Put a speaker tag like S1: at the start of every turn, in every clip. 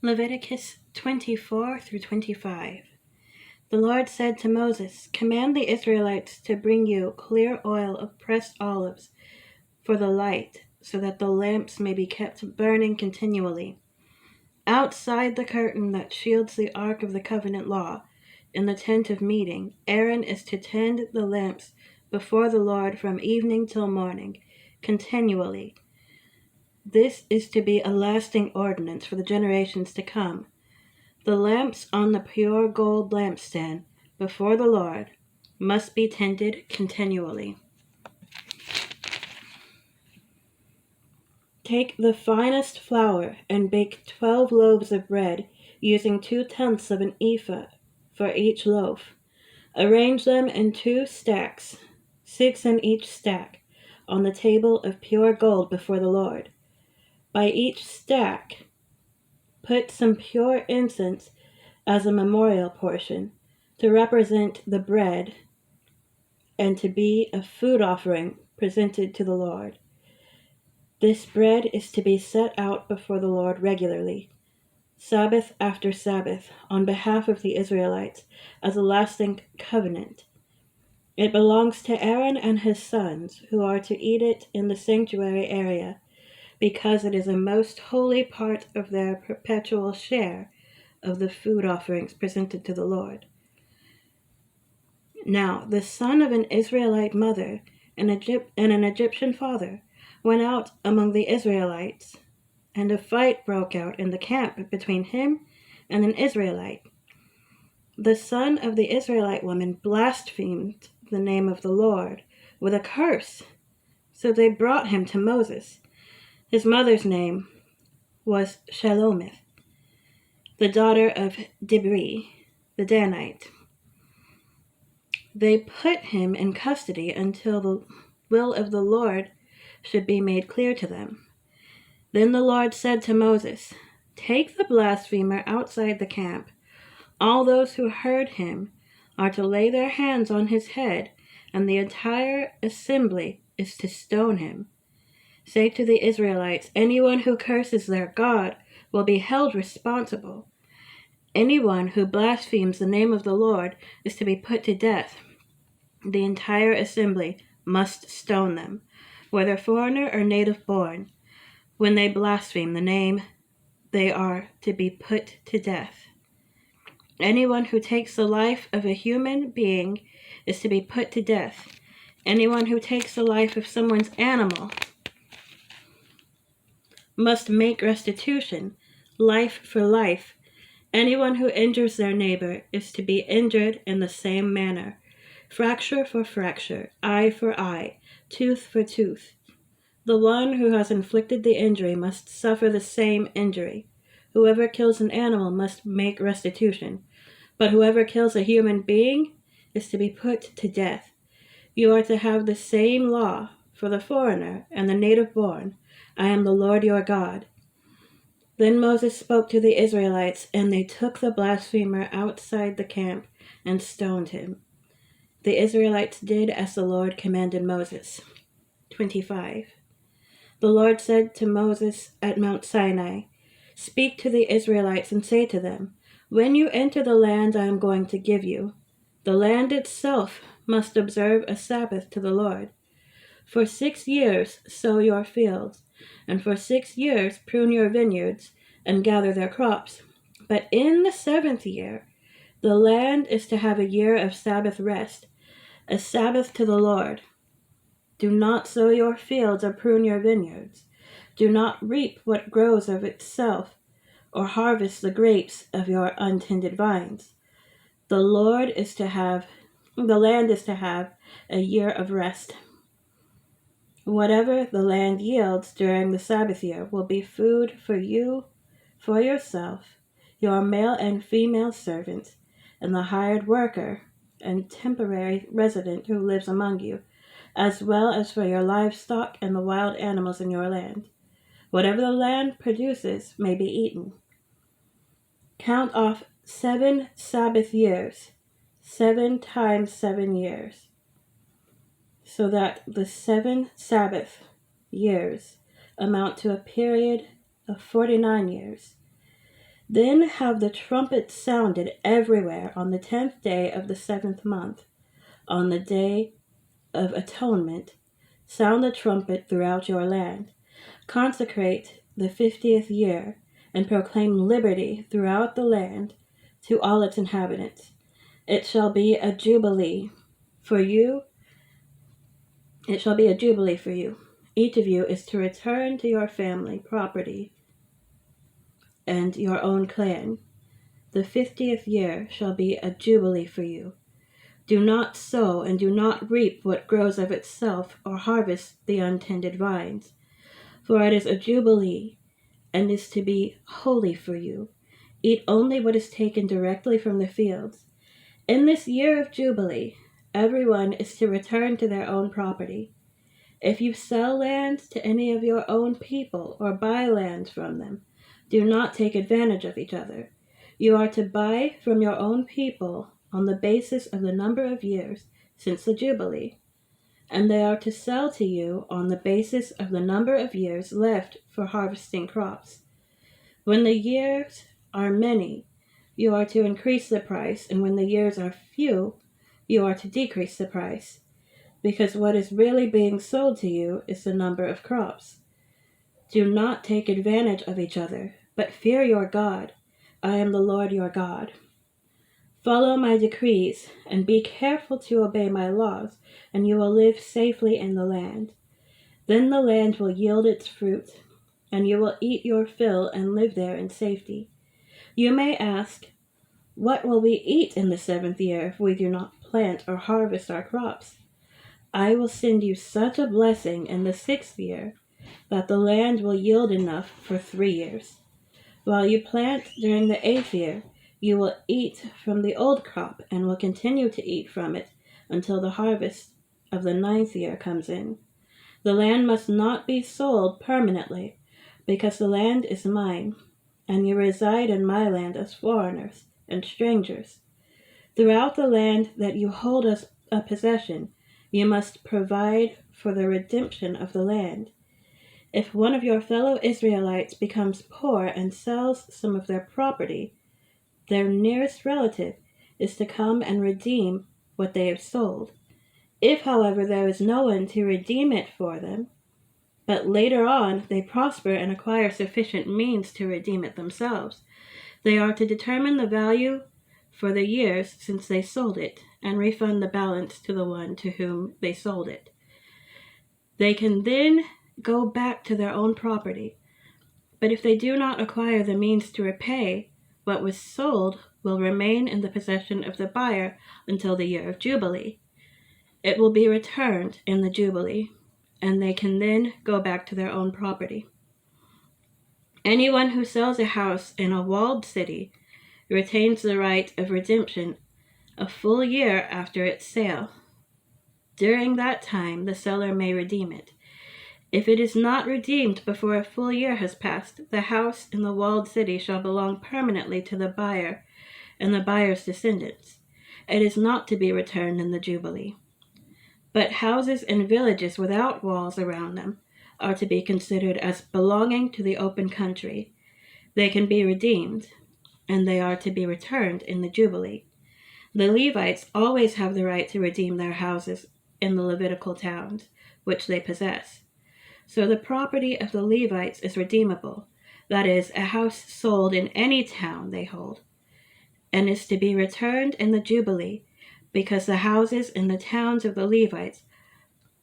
S1: Leviticus 24 through 25. The Lord said to Moses, "Command the Israelites to bring you clear oil of pressed olives for the light, so that the lamps may be kept burning continually. Outside the curtain that shields the ark of the covenant law, in the tent of meeting, Aaron is to tend the lamps before the Lord from evening till morning, continually. This is to be a lasting ordinance for the generations to come. The lamps on the pure gold lampstand before the Lord must be tended continually. Take the finest flour and bake 12 loaves of bread, using 2/10 of an ephah for each loaf. Arrange them in 2 stacks, 6 in each stack, on the table of pure gold before the Lord. By each stack, put some pure incense as a memorial portion, to represent the bread and to be a food offering presented to the Lord. This bread is to be set out before the Lord regularly, Sabbath after Sabbath, on behalf of the Israelites, as a lasting covenant. It belongs to Aaron and his sons, who are to eat it in the sanctuary area, because it is a most holy part of their perpetual share of the food offerings presented to the Lord. Now the son of an Israelite mother and an Egyptian father went out among the Israelites, and a fight broke out in the camp between him and an Israelite. The son of the Israelite woman blasphemed the name of the Lord with a curse, so they brought him to Moses. His mother's name was Shelomith, the daughter of Dibri, the Danite. They put him in custody until the will of the Lord should be made clear to them. Then the Lord said to Moses, "Take the blasphemer outside the camp. All those who heard him are to lay their hands on his head, and the entire assembly is to stone him. Say to the Israelites, anyone who curses their God will be held responsible. Anyone who blasphemes the name of the Lord is to be put to death. The entire assembly must stone them, whether foreigner or native born. When they blaspheme the name, they are to be put to death. Anyone who takes the life of a human being is to be put to death. Anyone who takes the life of someone's animal must make restitution, life for life. Anyone who injures their neighbor is to be injured in the same manner, fracture for fracture, eye for eye, tooth for tooth. The one who has inflicted the injury must suffer the same injury. Whoever kills an animal must make restitution, but whoever kills a human being is to be put to death. You are to have the same law for the foreigner and the native born. I am the Lord your God." Then Moses spoke to the Israelites, and they took the blasphemer outside the camp and stoned him. The Israelites did as the Lord commanded Moses. 25. The Lord said to Moses at Mount Sinai, "Speak to the Israelites and say to them, when you enter the land I am going to give you, the land itself must observe a Sabbath to the Lord. For 6 years sow your fields, and for 6 years prune your vineyards and gather their crops. But in the 7th year, the land is to have a year of Sabbath rest, a Sabbath to the Lord. Do not sow your fields or prune your vineyards. Do not reap what grows of itself, or harvest the grapes of your untended vines. The land is to have a year of rest. Whatever the land yields during the Sabbath year will be food for you, for yourself, your male and female servants, and the hired worker and temporary resident who lives among you, as well as for your livestock and the wild animals in your land. Whatever the land produces may be eaten. Count off 7 Sabbath years, 7 times 7 years, so that the 7 Sabbath years amount to a period of 49 years. Then have the trumpets sounded everywhere on the 10th day of the 7th month, on the day of atonement. Sound the trumpet throughout your land. Consecrate the 50th year, and proclaim liberty throughout the land to all its inhabitants. It shall be a jubilee for you. It shall be a jubilee for you. Each of you is to return to your family, property, and your own clan. The 50th year shall be a jubilee for you. Do not sow and do not reap what grows of itself, or harvest the untended vines. For it is a jubilee, and is to be holy for you. Eat only what is taken directly from the fields. In this year of jubilee, everyone is to return to their own property. If you sell land to any of your own people or buy land from them, do not take advantage of each other. You are to buy from your own people on the basis of the number of years since the Jubilee, and they are to sell to you on the basis of the number of years left for harvesting crops. When the years are many, you are to increase the price, and when the years are few, you are to decrease the price, because what is really being sold to you is the number of crops. Do not take advantage of each other, but fear your God. I am the Lord your God. Follow my decrees, and be careful to obey my laws, and you will live safely in the land. Then the land will yield its fruit, and you will eat your fill and live there in safety. You may ask, what will we eat in the 7th year if we do not plant or harvest our crops? I will send you such a blessing in the 6th year that the land will yield enough for 3 years. While you plant during the 8th year, you will eat from the old crop and will continue to eat from it until the harvest of the 9th year comes in. The land must not be sold permanently, because the land is mine, and you reside in my land as foreigners and strangers. Throughout the land that you hold as a possession, you must provide for the redemption of the land. If one of your fellow Israelites becomes poor and sells some of their property, their nearest relative is to come and redeem what they have sold. If, however, there is no one to redeem it for them, but later on they prosper and acquire sufficient means to redeem it themselves, they are to determine the value for the years since they sold it and refund the balance to the one to whom they sold it. They can then go back to their own property, but if they do not acquire the means to repay, what was sold will remain in the possession of the buyer until the year of Jubilee. It will be returned in the Jubilee, and they can then go back to their own property. Anyone who sells a house in a walled city retains the right of redemption a full year after its sale. During that time, the seller may redeem it. If it is not redeemed before a full year has passed, the house in the walled city shall belong permanently to the buyer and the buyer's descendants. It is not to be returned in the Jubilee. But houses in villages without walls around them are to be considered as belonging to the open country. They can be redeemed, and they are to be returned in the Jubilee. The Levites always have the right to redeem their houses in the Levitical towns, which they possess. So the property of the Levites is redeemable, that is, a house sold in any town they hold, and is to be returned in the Jubilee, because the houses in the towns of the Levites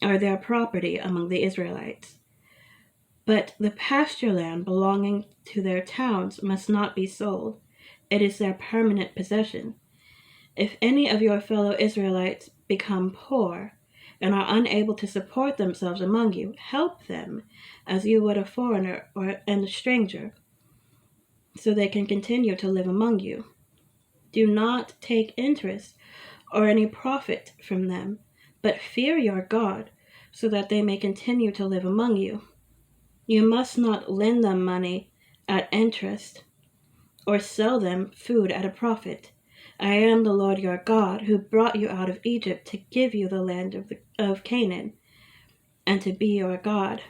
S1: are their property among the Israelites. But the pasture land belonging to their towns must not be sold. It is their permanent possession. If any of your fellow Israelites become poor and are unable to support themselves among you, help them as you would a foreigner and a stranger, so they can continue to live among you. Do not take interest or any profit from them, but fear your God, so that they may continue to live among you. You must not lend them money at interest, or sell them food at a profit. I am the Lord your God, who brought you out of Egypt to give you the land of Canaan, and to be your God.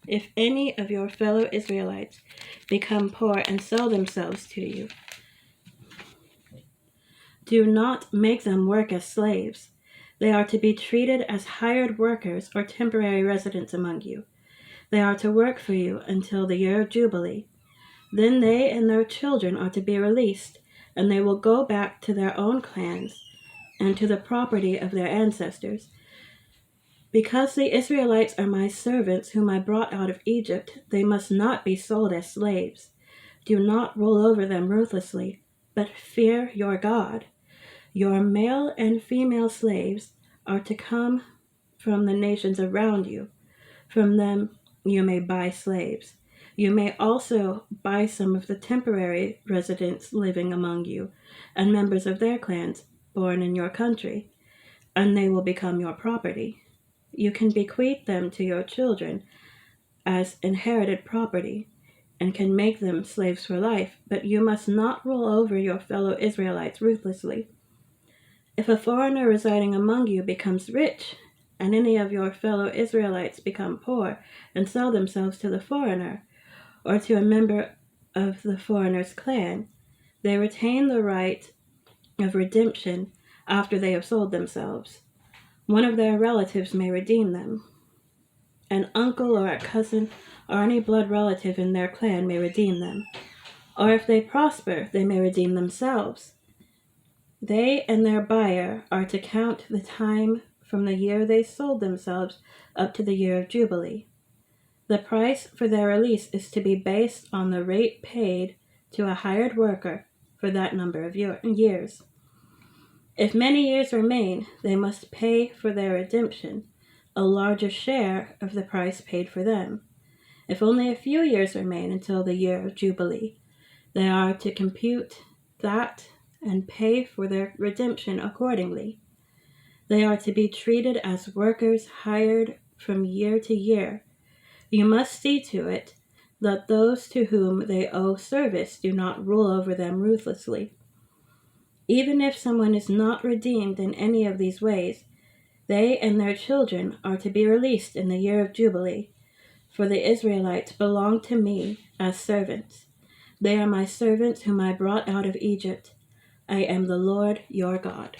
S1: If any of your fellow Israelites become poor and sell themselves to you, do not make them work as slaves. They are to be treated as hired workers or temporary residents among you. They are to work for you until the year of Jubilee. Then they and their children are to be released, and they will go back to their own clans and to the property of their ancestors. Because the Israelites are my servants whom I brought out of Egypt, they must not be sold as slaves. Do not rule over them ruthlessly, but fear your God. Your male and female slaves are to come from the nations around you. From them you may buy slaves. You may also buy some of the temporary residents living among you and members of their clans born in your country, and they will become your property. You can bequeath them to your children as inherited property and can make them slaves for life, but you must not rule over your fellow Israelites ruthlessly. If a foreigner residing among you becomes rich, and any of your fellow Israelites become poor and sell themselves to the foreigner, or to a member of the foreigner's clan, they retain the right of redemption after they have sold themselves. One of their relatives may redeem them. An uncle or a cousin or any blood relative in their clan may redeem them. Or if they prosper, they may redeem themselves. They and their buyer are to count the time from the year they sold themselves up to the year of Jubilee. The price for their release is to be based on the rate paid to a hired worker for that number of years. If many years remain, they must pay for their redemption a larger share of the price paid for them. If only a few years remain until the year of Jubilee, they are to compute that and pay for their redemption accordingly. They are to be treated as workers hired from year to year. You must see to it that those to whom they owe service do not rule over them ruthlessly. Even if someone is not redeemed in any of these ways, they and their children are to be released in the year of Jubilee, for the Israelites belong to me as servants. They are my servants whom I brought out of Egypt. I am the Lord your God.